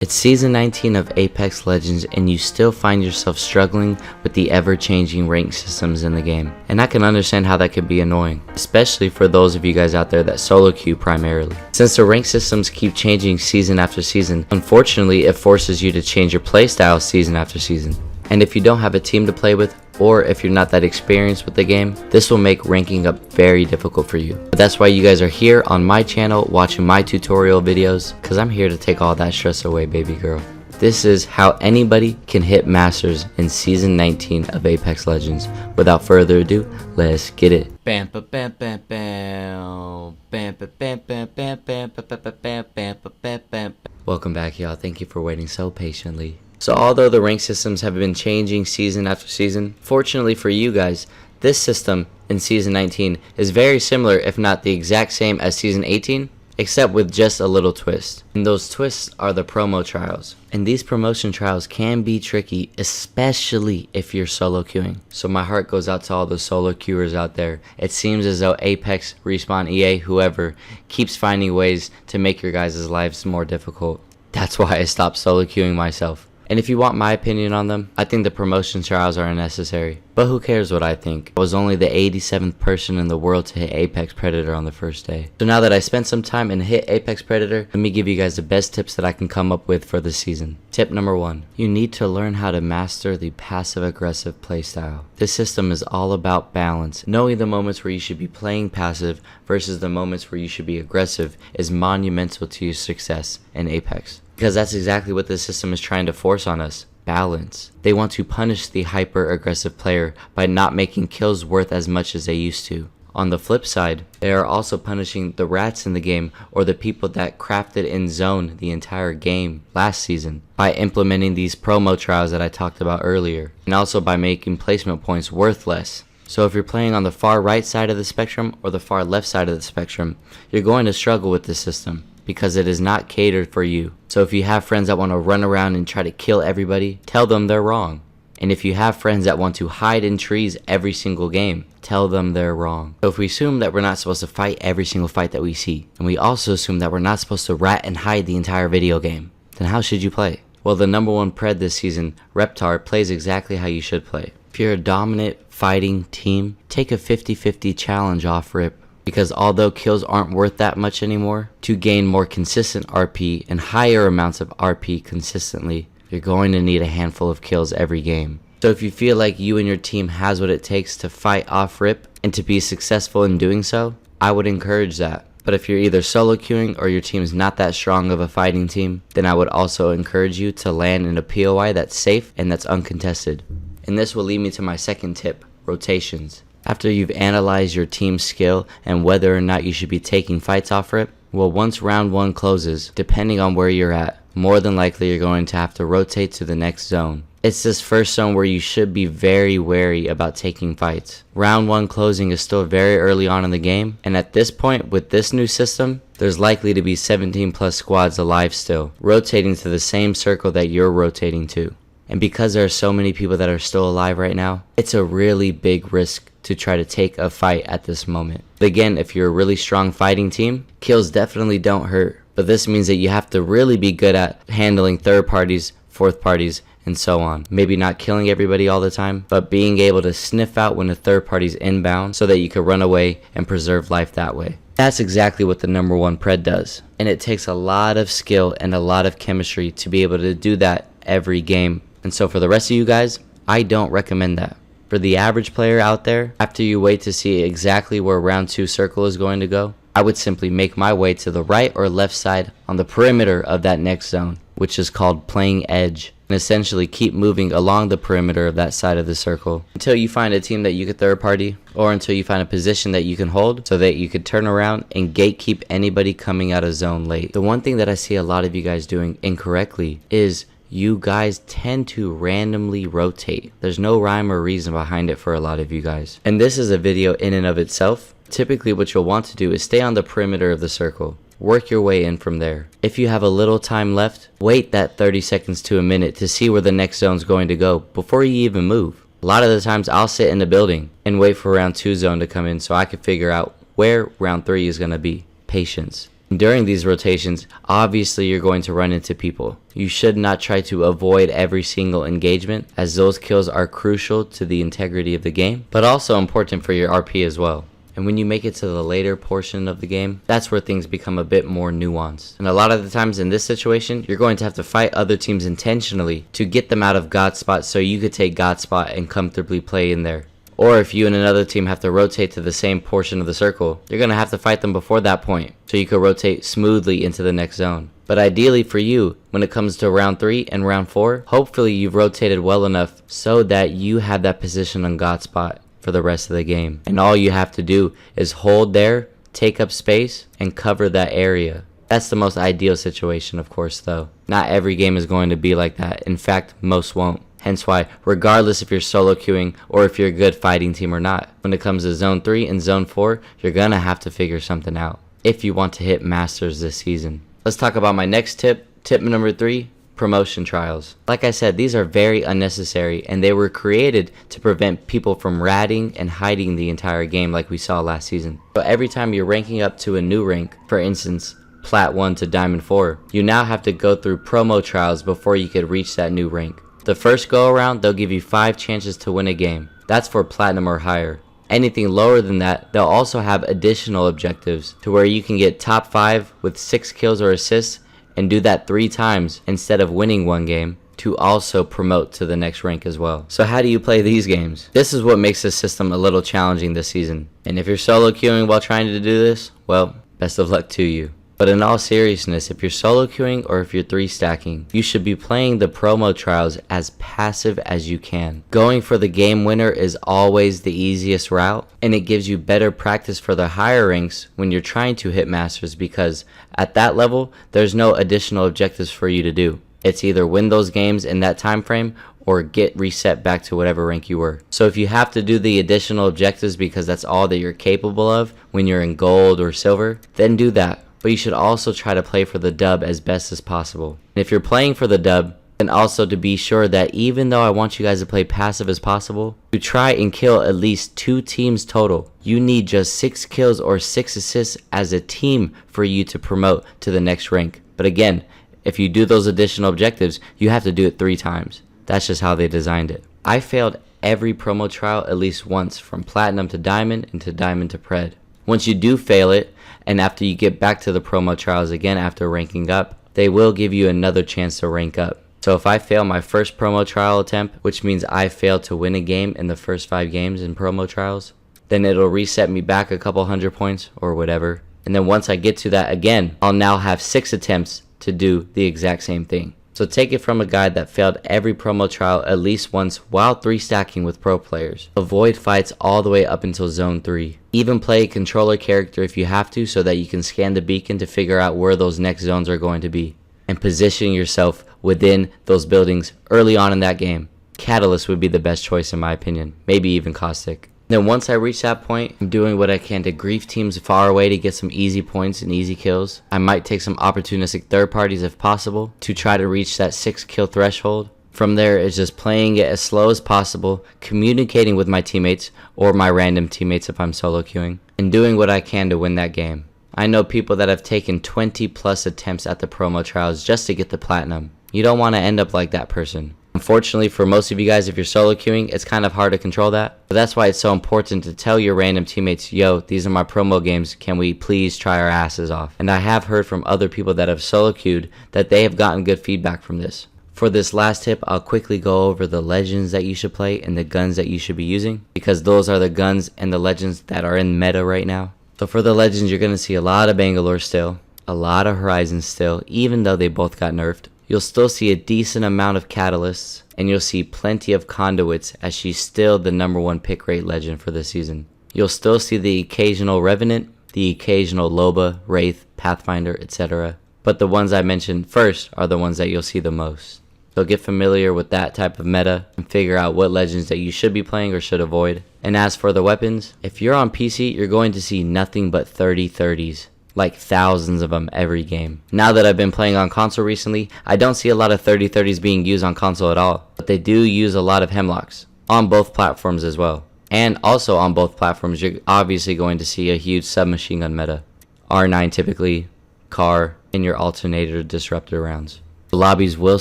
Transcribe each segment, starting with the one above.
It's season 19 of Apex Legends and you still find yourself struggling with the ever-changing rank systems in the game. And I can understand how that could be annoying, especially for those of you guys out there that solo queue primarily. Since the rank systems keep changing season after season, unfortunately it forces you to change your playstyle season after season. And if you don't have a team to play with, or if you're not that experienced with the game, this will make ranking up very difficult for you. But that's why you guys are here on my channel watching my tutorial videos, because I'm here to take all that stress away, baby girl. This is how anybody can hit Masters in Season 19 of Apex Legends. Without further ado, let's get it. Bam ba bam bam bam. Bam ba bam bam bam bam bam bam bam bam bam. Welcome back, y'all. Thank you for waiting so patiently. So although the rank systems have been changing season after season, fortunately for you guys, this system in Season 19 is very similar, if not the exact same as Season 18, except with just a little twist. And those twists are the promo trials. And these promotion trials can be tricky, especially if you're solo queuing. So my heart goes out to all the solo queuers out there. It seems as though Apex, Respawn, EA, whoever, keeps finding ways to make your guys' lives more difficult. That's why I stopped solo queuing myself. And if you want my opinion on them, I think the promotion trials are unnecessary. But who cares what I think? I was only the 87th person in the world to hit Apex Predator on the first day. So now that I spent some time and hit Apex Predator, let me give you guys the best tips that I can come up with for this season. Tip number 1. You need to learn how to master the passive-aggressive playstyle. This system is all about balance. Knowing the moments where you should be playing passive versus the moments where you should be aggressive is monumental to your success in Apex. Because that's exactly what this system is trying to force on us. Balance. They want to punish the hyper-aggressive player by not making kills worth as much as they used to. On the flip side, they are also punishing the rats in the game, or the people that crafted in zone the entire game last season, by implementing these promo trials that I talked about earlier, and also by making placement points worth less. So if you're playing on the far right side of the spectrum or the far left side of the spectrum, you're going to struggle with this system, because it is not catered for you. So if you have friends that want to run around and try to kill everybody, tell them they're wrong. And if you have friends that want to hide in trees every single game, tell them they're wrong. So if we assume that we're not supposed to fight every single fight that we see, and we also assume that we're not supposed to rat and hide the entire video game, then how should you play? Well, the #1 pred this season, Reptar, plays exactly how you should play. If you're a dominant fighting team, take a 50-50 challenge off rip. Because although kills aren't worth that much anymore, to gain more consistent RP and higher amounts of RP consistently, you're going to need a handful of kills every game. So if you feel like you and your team has what it takes to fight off rip and to be successful in doing so, I would encourage that. But if you're either solo queuing or your team is not that strong of a fighting team, then I would also encourage you to land in a POI that's safe and that's uncontested. And this will lead me to my second tip, rotations. After you've analyzed your team's skill and whether or not you should be taking fights off rip, well, once round 1 closes, depending on where you're at, more than likely you're going to have to rotate to the next zone. It's this first zone where you should be very wary about taking fights. Round 1 closing is still very early on in the game, and at this point with this new system, there's likely to be 17 plus squads alive still, rotating to the same circle that you're rotating to. And because there are so many people that are still alive right now, it's a really big risk to try to take a fight at this moment. But again, if you're a really strong fighting team, kills definitely don't hurt. But this means that you have to really be good at handling third parties, fourth parties, and so on. Maybe not killing everybody all the time, but being able to sniff out when a third party's inbound so that you can run away and preserve life that way. That's exactly what the #1 pred does. And it takes a lot of skill and a lot of chemistry to be able to do that every game. And so for the rest of you guys, I don't recommend that. For the average player out there, after you wait to see exactly where round 2 circle is going to go, I would simply make my way to the right or left side on the perimeter of that next zone, which is called playing edge, and essentially keep moving along the perimeter of that side of the circle until you find a team that you could third party, or until you find a position that you can hold so that you could turn around and gatekeep anybody coming out of zone late. The one thing that I see a lot of you guys doing incorrectly is you guys tend to randomly rotate. There's no rhyme or reason behind it for a lot of you guys. And this is a video in and of itself. Typically what you'll want to do is stay on the perimeter of the circle. Work your way in from there. If you have a little time left, wait that 30 seconds to a minute to see where the next zone's going to go before you even move. A lot of the times I'll sit in the building and wait for round 2 zone to come in so I can figure out where round 3 is going to be. Patience. During these rotations, obviously you're going to run into people. You should not try to avoid every single engagement, as those kills are crucial to the integrity of the game, but also important for your RP as well. And when you make it to the later portion of the game, that's where things become a bit more nuanced. And a lot of the times in this situation, you're going to have to fight other teams intentionally to get them out of God spot so you could take God spot and comfortably play in there. Or if you and another team have to rotate to the same portion of the circle, you're going to have to fight them before that point so you can rotate smoothly into the next zone. But ideally for you, when it comes to round 3 and round 4, hopefully you've rotated well enough so that you have that position on God spot for the rest of the game. And all you have to do is hold there, take up space, and cover that area. That's the most ideal situation, of course, though. Not every game is going to be like that. In fact, most won't. Hence why, regardless if you're solo queuing or if you're a good fighting team or not, when it comes to Zone 3 and Zone 4, you're gonna have to figure something out if you want to hit Masters this season. Let's talk about my next tip. Tip number 3, promotion trials. Like I said, these are very unnecessary and they were created to prevent people from ratting and hiding the entire game like we saw last season. So every time you're ranking up to a new rank, for instance, Plat 1 to Diamond 4, you now have to go through promo trials before you could reach that new rank. The first go around, they'll give you 5 chances to win a game. That's for platinum or higher. Anything lower than that, they'll also have additional objectives to where you can get top 5 with 6 kills or assists and do that 3 times instead of winning 1 game to also promote to the next rank as well. So how do you play these games? This is what makes this system a little challenging this season. And if you're solo queuing while trying to do this, well, best of luck to you. But in all seriousness, if you're solo queuing or if you're 3 stacking, you should be playing the promo trials as passive as you can. Going for the game winner is always the easiest route, and it gives you better practice for the higher ranks when you're trying to hit Masters, because at that level, there's no additional objectives for you to do. It's either win those games in that time frame or get reset back to whatever rank you were. So if you have to do the additional objectives because that's all that you're capable of when you're in gold or silver, then do that. But you should also try to play for the dub as best as possible. And if you're playing for the dub, then also to be sure that even though I want you guys to play passive as possible, to try and kill at least 2 teams total. You need just 6 kills or 6 assists as a team for you to promote to the next rank. But again, if you do those additional objectives, you have to do it 3 times. That's just how they designed it. I failed every promo trial at least once, from platinum to diamond and to diamond to pred. Once you do fail it, and after you get back to the promo trials again after ranking up, they will give you another chance to rank up. So if I fail my first promo trial attempt, which means I failed to win a game in the first 5 games in promo trials, then it'll reset me back a couple 100 points or whatever. And then once I get to that again, I'll now have 6 attempts to do the exact same thing. So take it from a guy that failed every promo trial at least once while 3 stacking with pro players. Avoid fights all the way up until zone 3. Even play a controller character if you have to, so that you can scan the beacon to figure out where those next zones are going to be. And position yourself within those buildings early on in that game. Catalyst would be the best choice in my opinion. Maybe even Caustic. Then once I reach that point, I'm doing what I can to grief teams far away to get some easy points and easy kills. I might take some opportunistic third parties if possible to try to reach that 6 kill threshold. From there, it's just playing it as slow as possible, communicating with my teammates or my random teammates if I'm solo queuing, and doing what I can to win that game. I know people that have taken 20 plus attempts at the promo trials just to get the platinum. You don't want to end up like that person. Unfortunately for most of you guys, if you're solo queuing, it's kind of hard to control that. But that's why it's so important to tell your random teammates, yo, these are my promo games, can we please try our asses off? And I have heard from other people that have solo queued that they have gotten good feedback from this. For this last tip, I'll quickly go over the legends that you should play and the guns that you should be using, because those are the guns and the legends that are in meta right now. So for the legends, you're going to see a lot of Bangalore still, a lot of Horizon still, even though they both got nerfed. You'll still see a decent amount of Catalysts, and you'll see plenty of Conduits, as she's still the #1 pick rate legend for this season. You'll still see the occasional Revenant, the occasional Loba, Wraith, Pathfinder, etc. But the ones I mentioned first are the ones that you'll see the most. So get familiar with that type of meta and figure out what legends that you should be playing or should avoid. And as for the weapons, if you're on PC, you're going to see nothing but 30-30s. Like thousands of them every game. Now that I've been playing on console recently, I don't see a lot of 30-30s being used on console at all. But they do use a lot of Hemlocks on both platforms as well. And also on both platforms, you're obviously going to see a huge submachine gun meta. R9 typically, car, and your alternator disruptor rounds. The lobbies will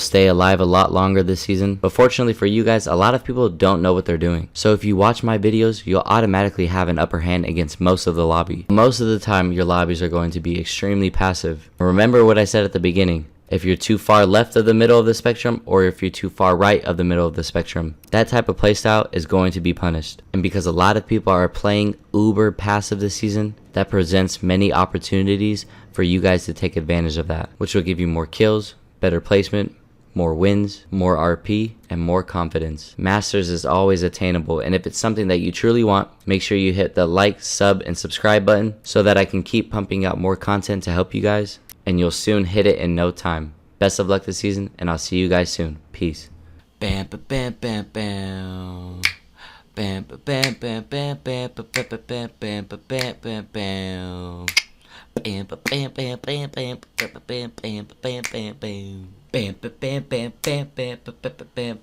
stay alive a lot longer this season, but fortunately for you guys, a lot of people don't know what they're doing. So if you watch my videos, you'll automatically have an upper hand against most of the lobby. Most of the time, your lobbies are going to be extremely passive. Remember what I said at the beginning. If you're too far left of the middle of the spectrum, or if you're too far right of the middle of the spectrum, that type of playstyle is going to be punished. And because a lot of people are playing uber passive this season, that presents many opportunities for you guys to take advantage of that, which will give you more kills, better placement, more wins, more RP, and more confidence. Masters is always attainable, and if it's something that you truly want, make sure you hit the like, sub, and subscribe button so that I can keep pumping out more content to help you guys, and you'll soon hit it in no time. Best of luck this season, and I'll see you guys soon. Peace. Bam bam bam bam bam. Bam bam bam bam bam bam bam bam bam bam bam. Bam bam bam bam bam bam bam bam bam bam bam bam bam bam bam bam bam bam bam